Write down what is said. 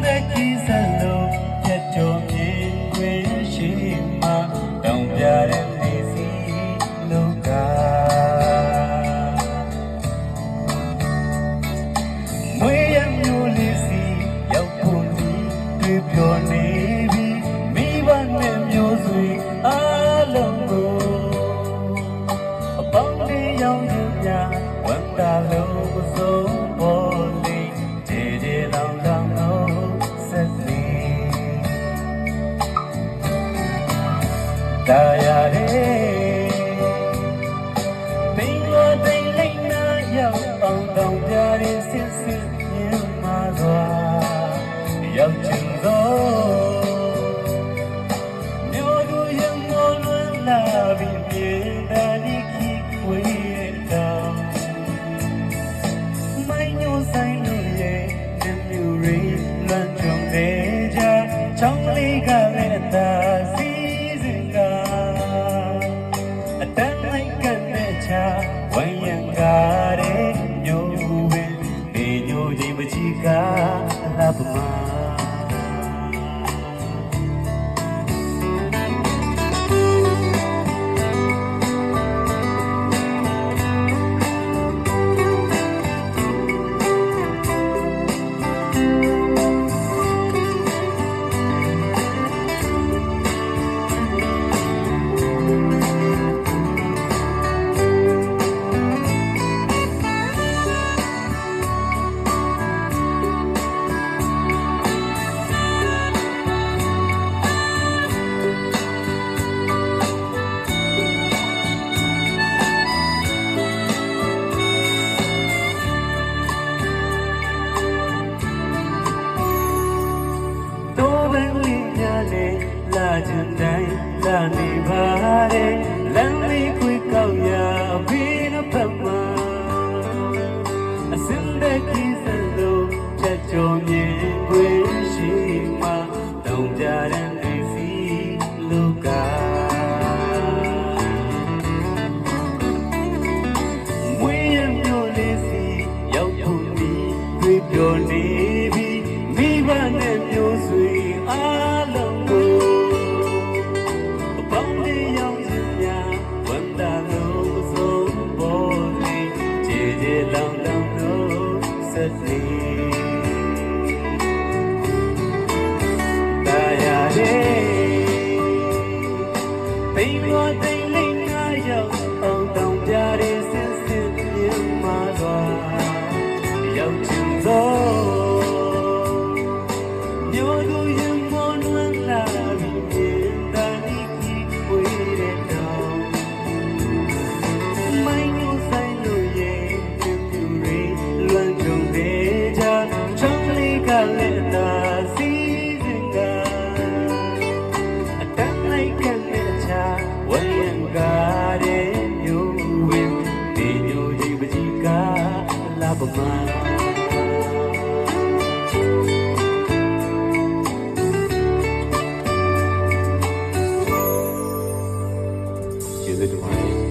တဲ့ကြီးစလုံးပြတ်တော်မြင်ခွင့်ရှိမှတောင်ပြတဲ့နေစီလောကမွေးရမျိုးလေးစီရောက်ဖို့တွေ့ပြောနေပြီမိဘနဲ့မျိုးဆွေအားလုံးကိုအပေါင်းလေးရောင်ရင်များဝမ်းသာလို့ဆုံးပေါ်လေကျေကျေလောင်လောင်လို့ဆက်လေတာယာရဲ့တိမ်လို့တိမ်လိမ့်နာရောက်အောင်တောင်ပြရင်းစစ်စစ်မြင်မှာသွားရောက်ချင်တော့မြို့သူရင်မောလွန်လာပြီးမြေတာဒီခိဝေးတောင်မိုင်းညိုဆိုင်လို့ရဲ့ညမြူရီလွန်ကြုံနေကြချောင်းလေးကလည်းသာစီစဉ်ကအတန်းလိုက်ကနေချဝိုင်းရံကားတဲ့မြို့ဝင်ဒီညိုကြီးမကြီးကလာပမာလာကြတိုင်းလာနေပါတယ်လမ်းလေးခွေကောက်ရဘင်းတစ်ဖက်မှာအစင်းတဲ့ကြီးစလုံးချက်ကြော်မြင်ခွေရှိမှတုံးကြတဲ့နေစီလူကမွေးရမျိုးလေးစီရောက်ဖို့ပြီးတွေ့ပြောနေပြီမိဘနဲ့မျိုးဆွေအားလုံးကိုဆက်လေတာယာရဲ့ပိန်ပေါ်တိမ်လိမ့်နာရောက်အောင်တောင်ပြရင်းစစ်စစ်မြင်မှာသွားရောက်ချင်သောမြို့သူရင်မောလွန်လာပြီးပြင်တာဒီခိဝေးတဲ့တောင်မိုင်းညိုဆိုင်လို့ရဲ့လည်းသာစီစဉ်ကအတန်းလိုက်တဲ့ချာဝိုင်းရံကားတဲ့မျိုးဝင်ဒီမျိုးကြီးပကြီးကလာပမာကျေးဇူးတင်ပါတယ်